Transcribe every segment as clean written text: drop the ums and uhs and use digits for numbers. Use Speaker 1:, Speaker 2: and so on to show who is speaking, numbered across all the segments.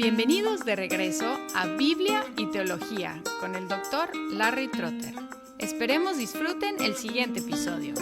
Speaker 1: Bienvenidos de regreso a Biblia y Teología con el Dr. Larry Trotter. Esperemos disfruten el siguiente episodio.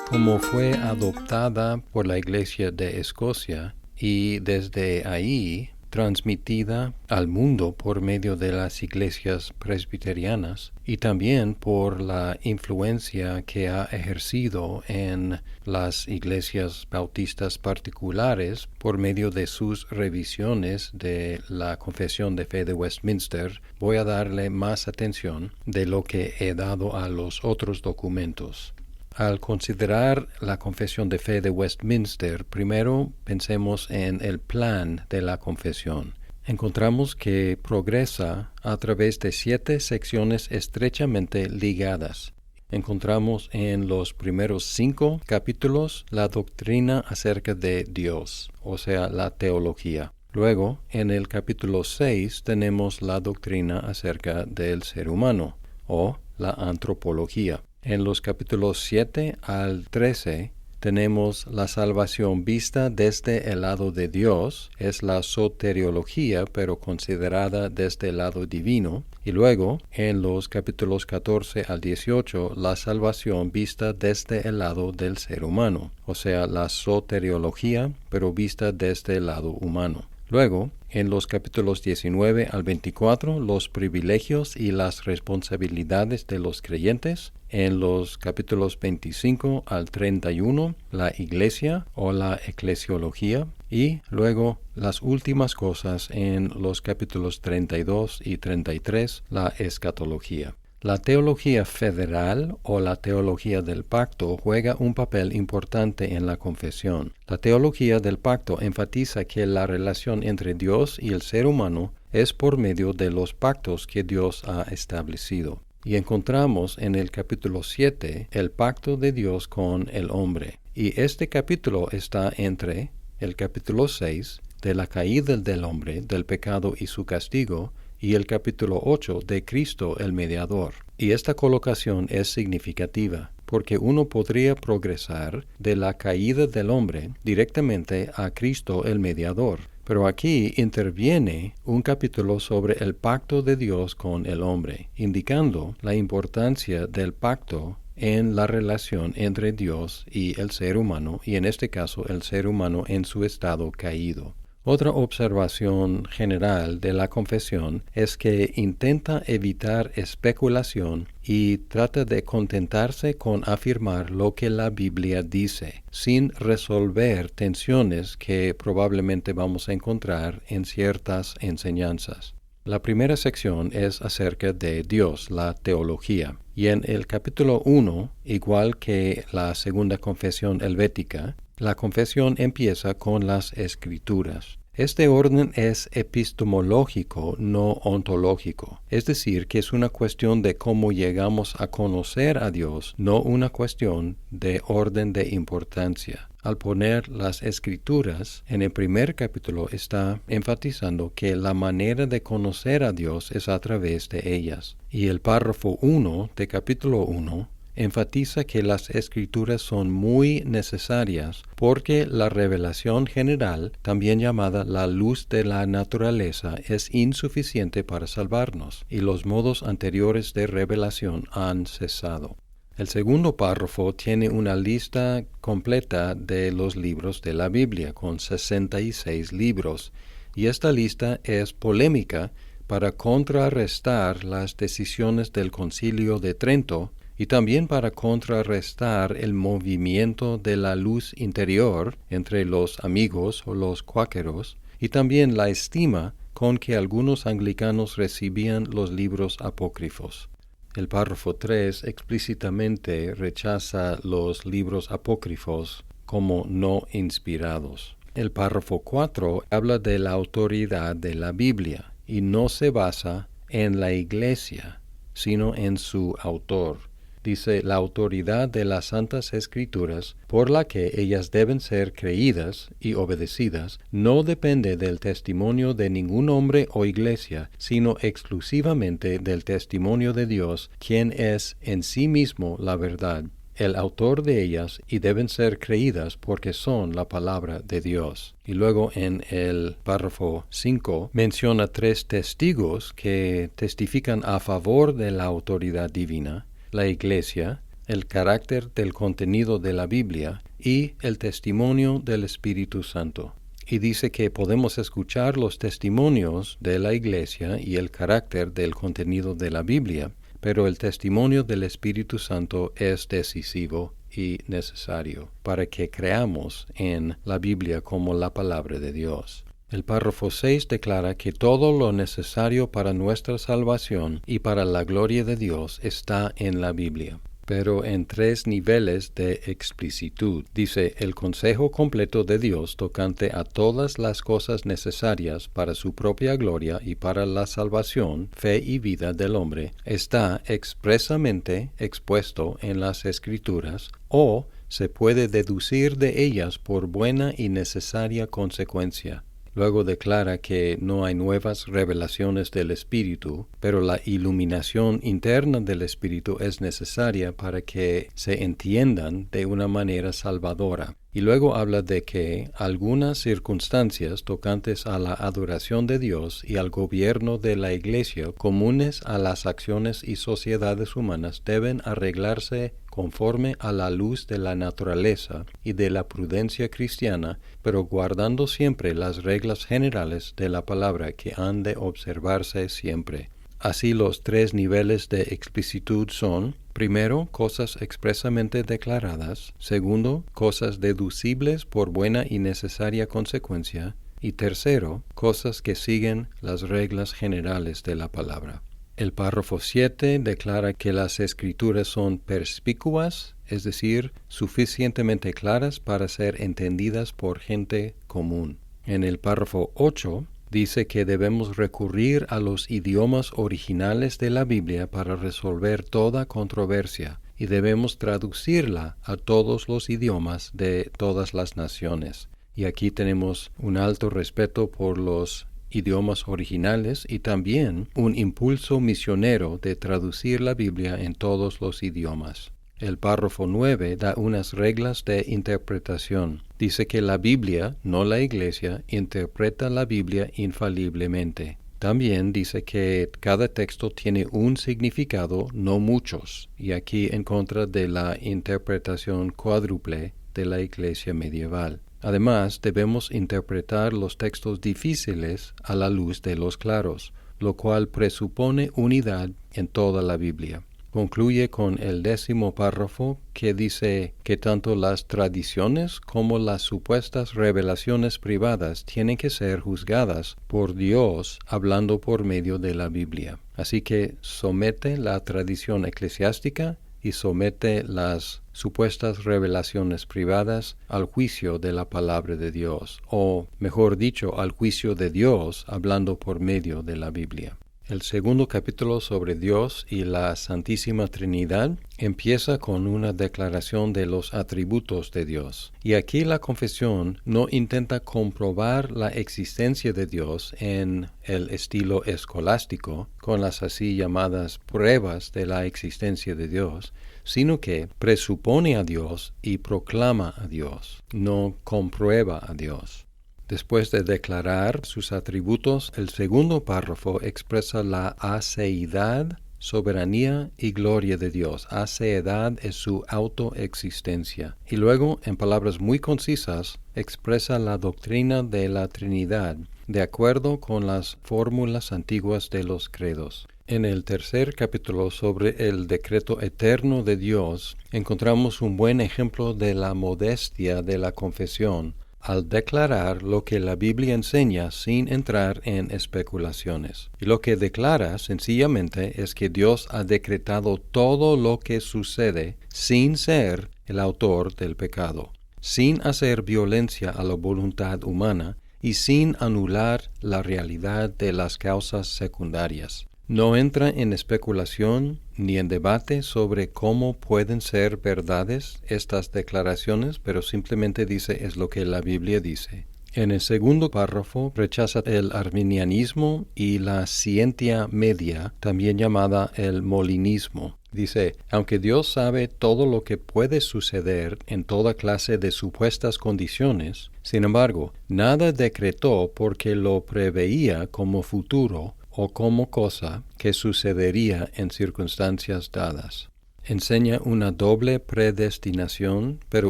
Speaker 2: Como fue adoptada por la Iglesia de Escocia y desde ahí transmitida al mundo por medio de las iglesias presbiterianas y también por la influencia que ha ejercido en las iglesias bautistas particulares por medio de sus revisiones de la Confesión de Fe de Westminster, voy a darle más atención de lo que he dado a los otros documentos. Al considerar la Confesión de Fe de Westminster, primero pensemos en el plan de la confesión. Encontramos que progresa a través de 7 secciones estrechamente ligadas. Encontramos en los primeros 5 capítulos la doctrina acerca de Dios, o sea, la teología. Luego, en el capítulo 6 tenemos la doctrina acerca del ser humano, o la antropología. En los capítulos 7 al 13 tenemos la salvación vista desde el lado de Dios, es la soteriología, pero considerada desde el lado divino. Y luego, en los capítulos 14 al 18, la salvación vista desde el lado del ser humano, o sea, la soteriología, pero vista desde el lado humano. Luego, en los capítulos 19 al 24, los privilegios y las responsabilidades de los creyentes. En los capítulos 25 al 31, la iglesia o la eclesiología. Y luego, las últimas cosas en los capítulos 32 y 33, la escatología. La teología federal o la teología del pacto juega un papel importante en la confesión. La teología del pacto enfatiza que la relación entre Dios y el ser humano es por medio de los pactos que Dios ha establecido. Y encontramos en el capítulo 7 el pacto de Dios con el hombre. Y este capítulo está entre el capítulo 6 de la caída del hombre, del pecado y su castigo, y el capítulo 8 de Cristo el mediador. Y esta colocación es significativa, porque uno podría progresar de la caída del hombre directamente a Cristo el mediador. Pero aquí interviene un capítulo sobre el pacto de Dios con el hombre, indicando la importancia del pacto en la relación entre Dios y el ser humano, y en este caso el ser humano en su estado caído. Otra observación general de la confesión es que intenta evitar especulación y trata de contentarse con afirmar lo que la Biblia dice, sin resolver tensiones que probablemente vamos a encontrar en ciertas enseñanzas. La primera sección es acerca de Dios, la teología. Y en el capítulo 1, igual que la segunda confesión helvética, la confesión empieza con las Escrituras. Este orden es epistemológico, no ontológico, es decir, que es una cuestión de cómo llegamos a conocer a Dios, no una cuestión de orden de importancia. Al poner las Escrituras en el primer capítulo está enfatizando que la manera de conocer a Dios es a través de ellas. Y el párrafo 1 de capítulo 1 enfatiza que las Escrituras son muy necesarias porque la revelación general, también llamada la luz de la naturaleza, es insuficiente para salvarnos, y los modos anteriores de revelación han cesado. El segundo párrafo tiene una lista completa de los libros de la Biblia, con 66 libros, y esta lista es polémica para contrarrestar las decisiones del Concilio de Trento, y también para contrarrestar el movimiento de la luz interior entre los amigos o los cuáqueros, y también la estima con que algunos anglicanos recibían los libros apócrifos. El párrafo 3 explícitamente rechaza los libros apócrifos como no inspirados. El párrafo 4 habla de la autoridad de la Biblia y no se basa en la Iglesia, sino en su autor. Dice, la autoridad de las Santas Escrituras, por la que ellas deben ser creídas y obedecidas, no depende del testimonio de ningún hombre o iglesia, sino exclusivamente del testimonio de Dios, quien es en sí mismo la verdad. el autor de ellas y deben ser creídas porque son la palabra de Dios. Y luego en el párrafo 5 menciona 3 testigos que testifican a favor de la autoridad divina: la Iglesia, el carácter del contenido de la Biblia y el testimonio del Espíritu Santo. Y dice que podemos escuchar los testimonios de la Iglesia y el carácter del contenido de la Biblia, pero el testimonio del Espíritu Santo es decisivo y necesario para que creamos en la Biblia como la palabra de Dios. El párrafo 6 declara que todo lo necesario para nuestra salvación y para la gloria de Dios está en la Biblia, pero en 3 niveles de explicitud. Dice: el consejo completo de Dios tocante a todas las cosas necesarias para su propia gloria y para la salvación, fe y vida del hombre está expresamente expuesto en las Escrituras, o se puede deducir de ellas por buena y necesaria consecuencia. Luego declara que no hay nuevas revelaciones del Espíritu, pero la iluminación interna del Espíritu es necesaria para que se entiendan de una manera salvadora. Y luego habla de que algunas circunstancias tocantes a la adoración de Dios y al gobierno de la Iglesia, comunes a las acciones y sociedades humanas, deben arreglarse conforme a la luz de la naturaleza y de la prudencia cristiana, pero guardando siempre las reglas generales de la palabra que han de observarse siempre. Así, los 3 niveles de explicitud son: primero, cosas expresamente declaradas; segundo, cosas deducibles por buena y necesaria consecuencia; y tercero, cosas que siguen las reglas generales de la palabra. El párrafo 7 declara que las Escrituras son perspicuas, es decir, suficientemente claras para ser entendidas por gente común. En el párrafo 8 dice que debemos recurrir a los idiomas originales de la Biblia para resolver toda controversia, y debemos traducirla a todos los idiomas de todas las naciones. Y aquí tenemos un alto respeto por los idiomas originales y también un impulso misionero de traducir la Biblia en todos los idiomas. El párrafo 9 da unas reglas de interpretación. Dice que la Biblia, no la Iglesia, interpreta la Biblia infaliblemente. También dice que cada texto tiene un significado, no muchos, y aquí en contra de la interpretación cuádruple de la Iglesia medieval. Además, debemos interpretar los textos difíciles a la luz de los claros, lo cual presupone unidad en toda la Biblia. Concluye con el 10º párrafo, que dice que tanto las tradiciones como las supuestas revelaciones privadas tienen que ser juzgadas por Dios hablando por medio de la Biblia. Así que somete la tradición eclesiástica y somete las supuestas revelaciones privadas al juicio de la palabra de Dios, o mejor dicho, al juicio de Dios hablando por medio de la Biblia. El segundo capítulo sobre Dios y la Santísima Trinidad empieza con una declaración de los atributos de Dios. Y aquí la confesión no intenta comprobar la existencia de Dios en el estilo escolástico, con las así llamadas pruebas de la existencia de Dios, sino que presupone a Dios y proclama a Dios, no comprueba a Dios. Después de declarar sus atributos, el segundo párrafo expresa la aceidad, soberanía y gloria de Dios. Aceidad es su autoexistencia. Y luego, en palabras muy concisas, expresa la doctrina de la Trinidad, de acuerdo con las fórmulas antiguas de los credos. En el tercer capítulo sobre el decreto eterno de Dios, encontramos un buen ejemplo de la modestia de la confesión, al declarar lo que la Biblia enseña sin entrar en especulaciones. Y lo que declara sencillamente es que Dios ha decretado todo lo que sucede sin ser el autor del pecado, sin hacer violencia a la voluntad humana y sin anular la realidad de las causas secundarias. No entra en especulación ni en debate sobre cómo pueden ser verdades estas declaraciones, pero simplemente dice es lo que la Biblia dice. En el segundo párrafo rechaza el arminianismo y la scientia media, también llamada el molinismo. Dice, aunque Dios sabe todo lo que puede suceder en toda clase de supuestas condiciones, sin embargo, nada decretó porque lo preveía como futuro o como cosa que sucedería en circunstancias dadas. Enseña una doble predestinación, pero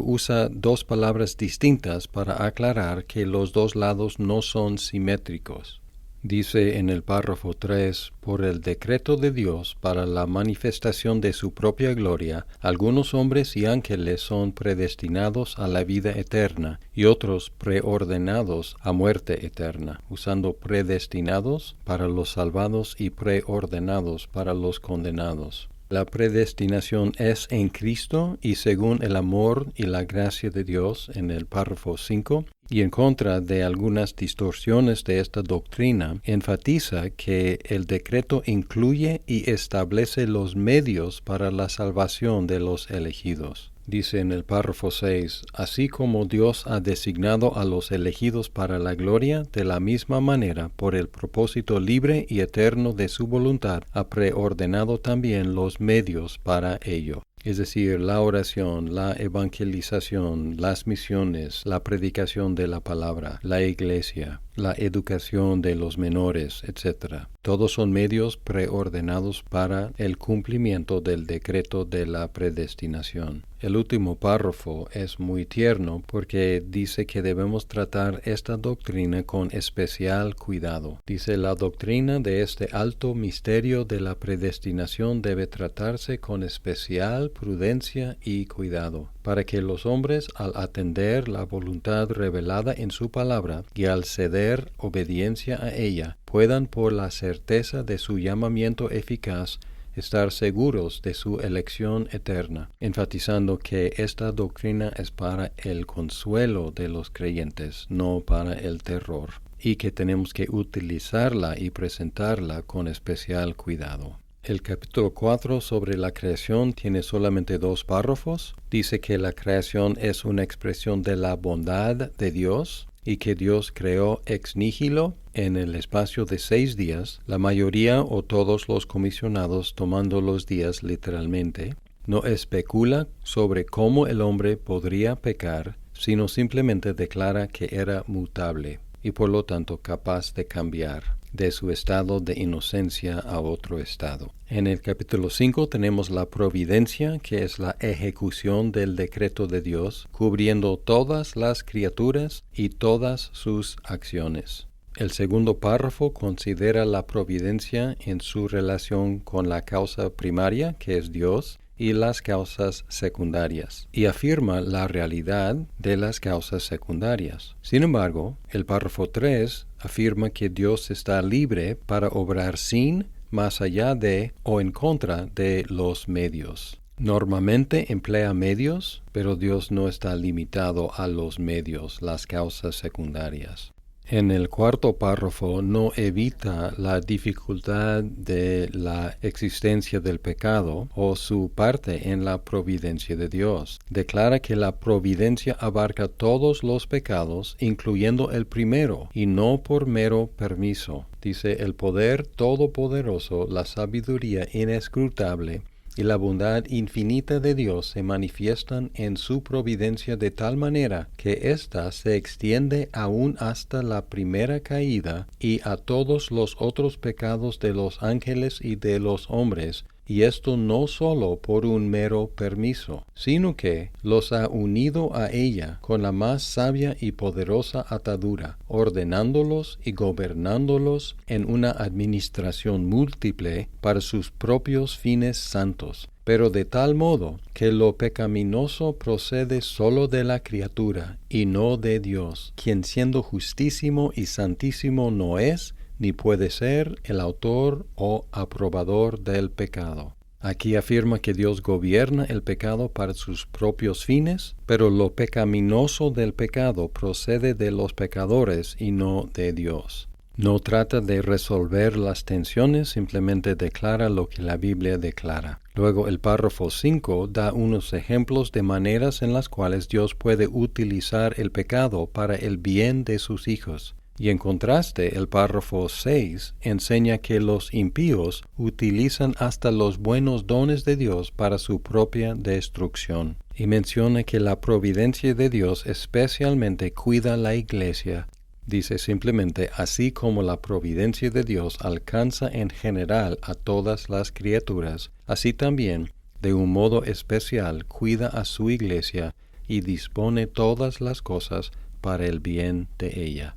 Speaker 2: usa dos palabras distintas para aclarar que los dos lados no son simétricos. Dice en el párrafo 3, por el decreto de Dios para la manifestación de su propia gloria, algunos hombres y ángeles son predestinados a la vida eterna y otros preordenados a muerte eterna, usando predestinados para los salvados y preordenados para los condenados. La predestinación es en Cristo y según el amor y la gracia de Dios en el párrafo 5, y en contra de algunas distorsiones de esta doctrina, enfatiza que el decreto incluye y establece los medios para la salvación de los elegidos. Dice en el párrafo 6, así como Dios ha designado a los elegidos para la gloria, de la misma manera, por el propósito libre y eterno de su voluntad, ha preordenado también los medios para ello. Es decir, la oración, la evangelización, las misiones, la predicación de la palabra, la iglesia, la educación de los menores, etc. Todos son medios preordenados para el cumplimiento del decreto de la predestinación. El último párrafo es muy tierno porque dice que debemos tratar esta doctrina con especial cuidado. Dice, la doctrina de este alto misterio de la predestinación debe tratarse con especial prudencia y cuidado, para que los hombres, al atender la voluntad revelada en su palabra y al ceder obediencia a ella, puedan por la certeza de su llamamiento eficaz estar seguros de su elección eterna, enfatizando que esta doctrina es para el consuelo de los creyentes, no para el terror, y que tenemos que utilizarla y presentarla con especial cuidado. El capítulo 4 sobre la creación tiene solamente 2 párrafos. Dice que la creación es una expresión de la bondad de Dios y que Dios creó ex nihilo en el espacio de 6 días, la mayoría o todos los comisionados tomando los días literalmente. No especula sobre cómo el hombre podría pecar, sino simplemente declara que era mutable y por lo tanto capaz de cambiar de su estado de inocencia a otro estado. En el capítulo 5 tenemos la providencia, que es la ejecución del decreto de Dios, cubriendo todas las criaturas y todas sus acciones. El segundo párrafo considera la providencia en su relación con la causa primaria, que es Dios, y las causas secundarias, y afirma la realidad de las causas secundarias. Sin embargo, el párrafo 3 afirma que Dios está libre para obrar sin, más allá de o en contra de los medios. Normalmente emplea medios, pero Dios no está limitado a los medios, las causas secundarias. En el cuarto párrafo no evita la dificultad de la existencia del pecado o su parte en la providencia de Dios. Declara que la providencia abarca todos los pecados, incluyendo el primero, y no por mero permiso. Dice, el poder todopoderoso, la sabiduría inescrutable y la bondad infinita de Dios se manifiestan en su providencia de tal manera que ésta se extiende aún hasta la primera caída y a todos los otros pecados de los ángeles y de los hombres, y esto no sólo por un mero permiso, sino que los ha unido a ella con la más sabia y poderosa atadura, ordenándolos y gobernándolos en una administración múltiple para sus propios fines santos, pero de tal modo que lo pecaminoso procede sólo de la criatura y no de Dios, quien siendo justísimo y santísimo no es, ni puede ser el autor o aprobador del pecado. Aquí afirma que Dios gobierna el pecado para sus propios fines, pero lo pecaminoso del pecado procede de los pecadores y no de Dios. No trata de resolver las tensiones, simplemente declara lo que la Biblia declara. Luego el párrafo 5 da unos ejemplos de maneras en las cuales Dios puede utilizar el pecado para el bien de sus hijos. Y en contraste, el párrafo 6 enseña que los impíos utilizan hasta los buenos dones de Dios para su propia destrucción. Y menciona que la providencia de Dios especialmente cuida la iglesia. Dice simplemente, así como la providencia de Dios alcanza en general a todas las criaturas, así también, de un modo especial, cuida a su iglesia y dispone todas las cosas para el bien de ella.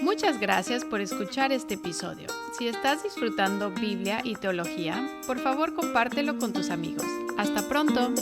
Speaker 1: Muchas gracias por escuchar este episodio. Si estás disfrutando Biblia y teología, por favor compártelo con tus amigos. ¡Hasta pronto!